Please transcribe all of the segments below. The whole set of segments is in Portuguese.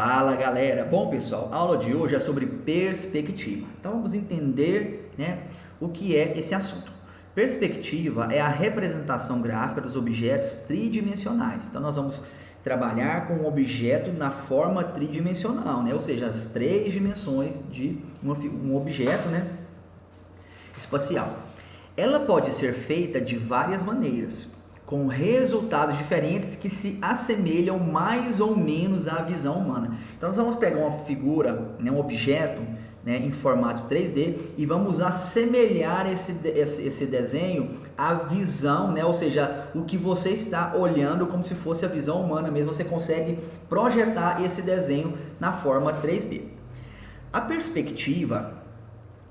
Fala galera, bom pessoal, a aula de hoje é sobre perspectiva. Então vamos entender, o que é esse assunto. Perspectiva é a representação gráfica dos objetos tridimensionais. Então nós vamos trabalhar com um objeto na forma tridimensional, ou seja, as três dimensões de um objeto espacial. Ela pode ser feita de várias maneiras, com resultados diferentes que se assemelham mais ou menos à visão humana. Então nós vamos pegar uma figura, um objeto, em formato 3D e vamos assemelhar esse desenho à visão, ou seja, o que você está olhando como se fosse a visão humana mesmo. Você consegue projetar esse desenho na forma 3D. A perspectiva,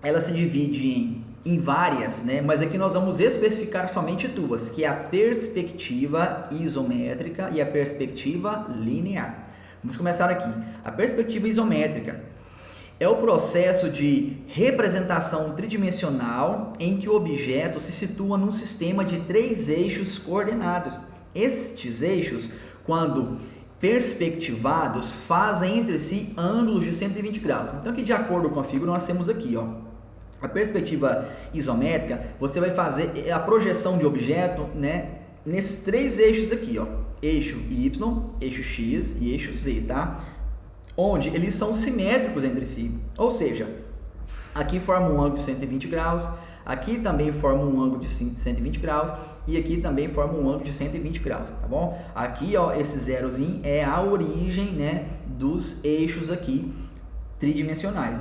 ela se divide em várias, mas aqui nós vamos especificar somente duas, que é a perspectiva isométrica e a perspectiva linear. Vamos começar aqui. A perspectiva isométrica é o processo de representação tridimensional em que o objeto se situa num sistema de três eixos coordenados. Estes eixos, quando perspectivados, fazem entre si ângulos de 120 graus. Então aqui, de acordo com a figura, nós temos aqui, a perspectiva isométrica, você vai fazer a projeção de objeto, nesses três eixos aqui, eixo Y, eixo X e eixo Z, tá? Onde eles são simétricos entre si, ou seja, aqui forma um ângulo de 120 graus, aqui também forma um ângulo de 120 graus e aqui também forma um ângulo de 120 graus, tá bom? Aqui, esse zerozinho é a origem, dos eixos aqui tridimensionais,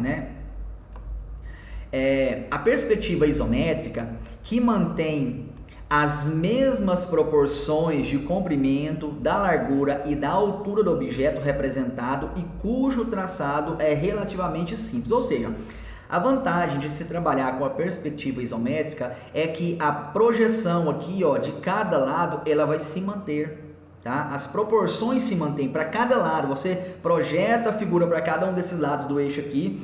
A perspectiva isométrica, que mantém as mesmas proporções de comprimento, da largura e da altura do objeto representado e cujo traçado é relativamente simples. Ou seja, a vantagem de se trabalhar com a perspectiva isométrica é que a projeção aqui, de cada lado, ela vai se manter. Tá? As proporções se mantêm para cada lado. Você projeta a figura para cada um desses lados do eixo aqui.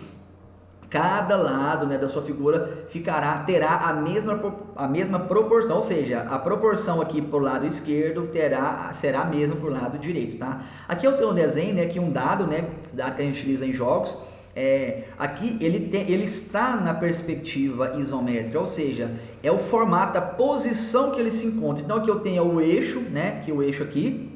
Cada lado, da sua figura terá a mesma proporção, ou seja, a proporção aqui para o lado esquerdo será a mesma para o lado direito, tá? Aqui eu tenho um desenho, aqui um dado, esse dado que a gente utiliza em jogos. Aqui ele está na perspectiva isométrica, ou seja, é o formato, a posição que ele se encontra. Então aqui eu tenho o eixo, que é o eixo aqui,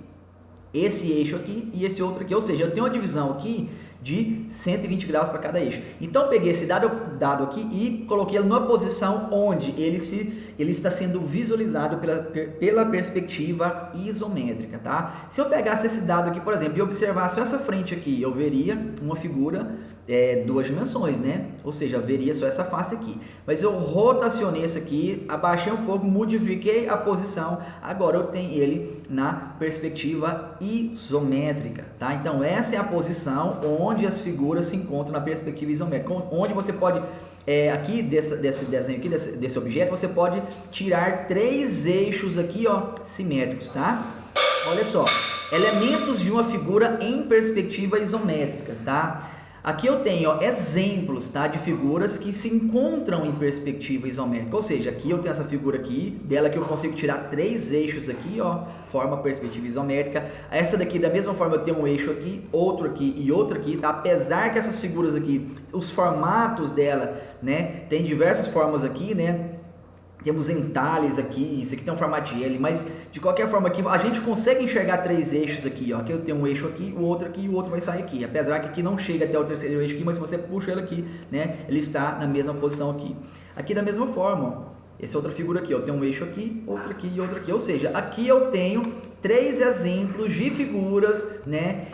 esse eixo aqui e esse outro aqui, ou seja, eu tenho uma divisão aqui de 120 graus para cada eixo. Então eu peguei esse dado aqui e coloquei ele numa posição onde ele está sendo visualizado pela perspectiva isométrica, tá? Se eu pegasse esse dado aqui, por exemplo, e observasse essa frente aqui, eu veria uma figura duas dimensões, ou seja, eu veria só essa face aqui. Mas eu rotacionei esse aqui, abaixei um pouco, modifiquei a posição, agora eu tenho ele na perspectiva isométrica, tá? Então essa é a posição onde as figuras se encontram na perspectiva isométrica, onde você pode, aqui desse desenho aqui, desse objeto, você pode tirar três eixos aqui, simétricos, tá? Olha só, elementos de uma figura em perspectiva isométrica, tá? Aqui eu tenho exemplos, tá, de figuras que se encontram em perspectiva isométrica, ou seja, aqui eu tenho essa figura aqui, dela que eu consigo tirar três eixos aqui, forma perspectiva isométrica. Essa daqui, da mesma forma, eu tenho um eixo aqui, outro aqui e outro aqui, tá? Apesar que essas figuras aqui, os formatos dela, tem diversas formas aqui, temos entalhes aqui, isso aqui tem um formato de L, mas de qualquer forma aqui a gente consegue enxergar três eixos aqui, aqui eu tenho um eixo aqui, o outro aqui e o outro vai sair aqui, apesar que aqui não chega até o terceiro eixo aqui, mas se você puxa ele aqui, ele está na mesma posição aqui. Aqui da mesma forma, essa outra figura aqui, eu tenho um eixo aqui, outro aqui e outro aqui, ou seja, aqui eu tenho três exemplos de figuras,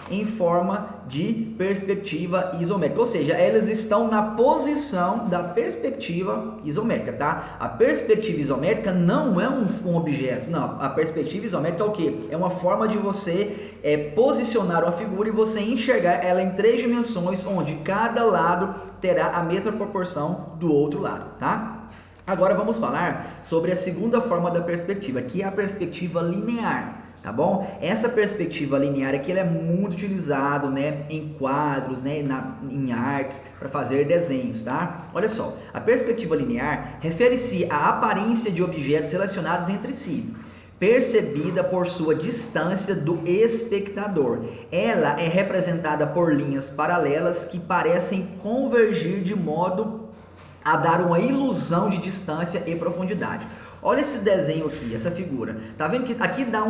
em forma de perspectiva isométrica, ou seja, elas estão na posição da perspectiva isométrica, tá? A perspectiva isométrica não é um objeto, não, a perspectiva isométrica é o quê? É uma forma de você posicionar uma figura e você enxergar ela em três dimensões, onde cada lado terá a mesma proporção do outro lado, tá? Agora vamos falar sobre a segunda forma da perspectiva, que é a perspectiva linear. Tá bom? Essa perspectiva linear aqui ela é muito utilizado, em quadros, em artes, para fazer desenhos, tá? Olha só, a perspectiva linear refere-se à aparência de objetos relacionados entre si, percebida por sua distância do espectador. Ela é representada por linhas paralelas que parecem convergir de modo a dar uma ilusão de distância e profundidade. Olha esse desenho aqui, essa figura. Tá vendo que aqui dá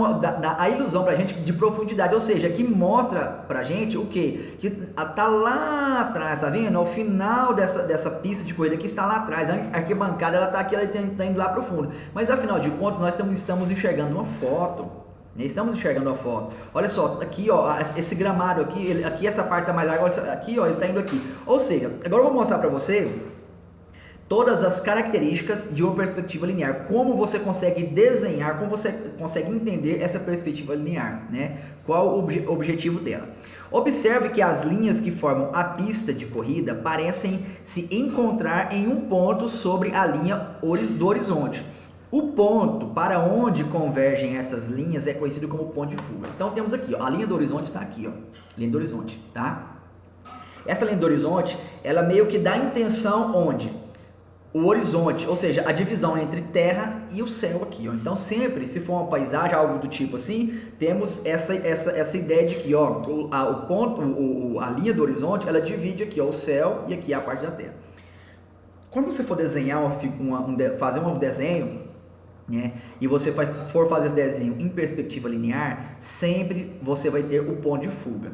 a ilusão pra gente de profundidade, ou seja, aqui mostra pra gente o quê? Que tá lá atrás, tá vendo? Ao final dessa pista de corrida aqui está lá atrás. A arquibancada, ela tá aqui, ela tá indo lá pro fundo. Mas afinal de contas, nós estamos enxergando uma foto. Estamos enxergando a foto. Olha só, aqui ó, esse gramado aqui, aqui essa parte tá mais larga, aqui ó, ele tá indo aqui. Ou seja, agora eu vou mostrar pra você todas as características de uma perspectiva linear, como você consegue desenhar, como você consegue entender essa perspectiva linear, né? Qual o objetivo dela? Observe que as linhas que formam a pista de corrida parecem se encontrar em um ponto sobre a linha do horizonte. O ponto para onde convergem essas linhas é conhecido como ponto de fuga. Então temos aqui, ó, a linha do horizonte está aqui, ó, linha do horizonte, tá? Essa linha do horizonte, ela meio que dá a intenção onde? O horizonte, ou seja, a divisão entre terra e o céu aqui, ó. Então sempre, se for uma paisagem, algo do tipo assim, temos essa ideia de que, ó, a linha do horizonte, ela divide aqui, ó, o céu e aqui a parte da terra. Quando você for desenhar fazer um desenho, né, e você for fazer esse desenho em perspectiva linear, sempre você vai ter o ponto de fuga.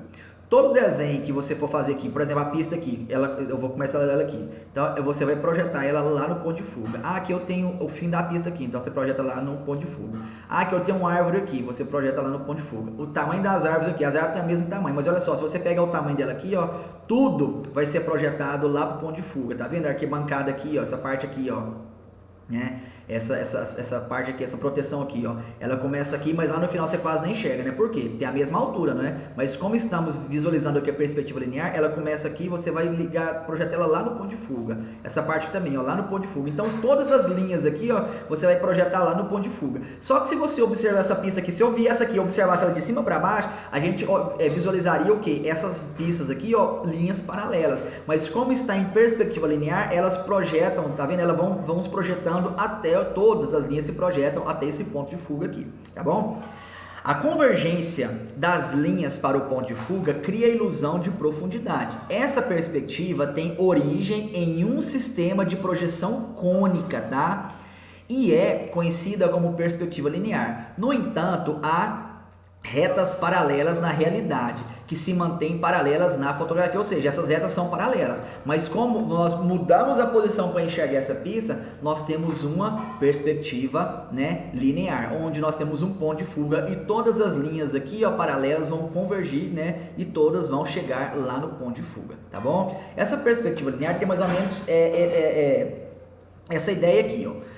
Todo desenho que você for fazer aqui, por exemplo, a pista aqui, eu vou começar ela aqui. Então, você vai projetar ela lá no ponto de fuga. Ah, aqui eu tenho o fim da pista aqui, então você projeta lá no ponto de fuga. Ah, aqui eu tenho uma árvore aqui, você projeta lá no ponto de fuga. O tamanho das árvores aqui, as árvores têm o mesmo tamanho, mas olha só, se você pegar o tamanho dela aqui, ó, tudo vai ser projetado lá pro ponto de fuga. Tá vendo a arquibancada aqui, ó, essa parte aqui, ó, né? Essa parte aqui, essa proteção aqui, ó, ela começa aqui, mas lá no final você quase nem enxerga, né? Por quê? Tem a mesma altura, né? Mas como estamos visualizando aqui a perspectiva linear, ela começa aqui, você vai projetar ela lá no ponto de fuga. Essa parte aqui também, ó, lá no ponto de fuga. Então todas as linhas aqui, ó, você vai projetar lá no ponto de fuga. Só que se você observar essa pista aqui, se eu viesse aqui e observasse ela de cima para baixo, a gente visualizaria o quê? Essas pistas aqui, ó, linhas paralelas. Mas como está em perspectiva linear, elas projetam, tá vendo? Elas vão se projetando até todas as linhas se projetam até esse ponto de fuga aqui, tá bom? A convergência das linhas para o ponto de fuga cria a ilusão de profundidade. Essa perspectiva tem origem em um sistema de projeção cônica, tá? E é conhecida como perspectiva linear. No entanto, há retas paralelas na realidade, que se mantêm paralelas na fotografia, ou seja, essas retas são paralelas, mas como nós mudamos a posição para enxergar essa pista, nós temos uma perspectiva, né, linear, onde nós temos um ponto de fuga e todas as linhas aqui, ó, paralelas vão convergir, né, e todas vão chegar lá no ponto de fuga, tá bom? Essa perspectiva linear tem mais ou menos essa ideia aqui, ó.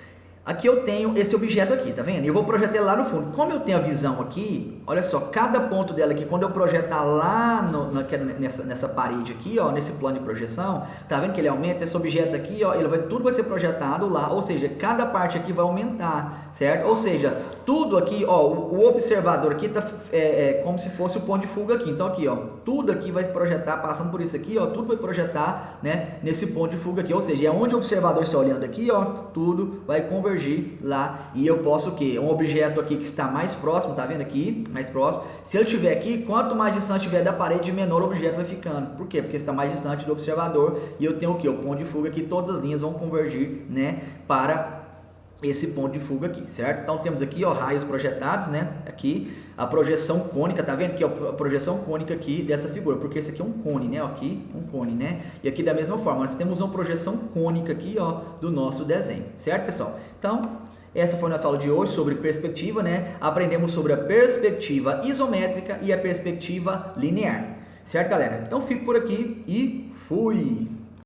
Aqui eu tenho esse objeto aqui, tá vendo? Eu vou projetar ele lá no fundo. Como eu tenho a visão aqui, olha só, cada ponto dela aqui, quando eu projetar lá nessa parede aqui, ó, nesse plano de projeção, tá vendo que ele aumenta? Esse objeto aqui, ó, tudo vai ser projetado lá, ou seja, cada parte aqui vai aumentar, certo? Ou seja, tudo aqui, ó, o observador aqui tá como se fosse o ponto de fuga aqui. Então aqui, ó, tudo aqui vai projetar, passando por isso aqui, ó, tudo vai projetar, né, nesse ponto de fuga aqui. Ou seja, é onde o observador está olhando aqui, ó, tudo vai convergir lá e eu posso o quê? Um objeto aqui que está mais próximo, tá vendo aqui? Mais próximo. Se ele estiver aqui, quanto mais distante estiver da parede, menor o objeto vai ficando. Por quê? Porque está mais distante do observador e eu tenho o quê? O ponto de fuga aqui, todas as linhas vão convergir, né, para esse ponto de fuga aqui, certo? Então temos aqui, ó, raios projetados, né? Aqui a projeção cônica, tá vendo? Aqui, ó, a projeção cônica aqui dessa figura, porque esse aqui é um cone, né? Aqui um cone, né? E aqui da mesma forma, nós temos uma projeção cônica aqui, ó, do nosso desenho, certo, pessoal? Então, essa foi a nossa aula de hoje sobre perspectiva, né? Aprendemos sobre a perspectiva isométrica e a perspectiva linear, certo, galera? Então fico por aqui e fui!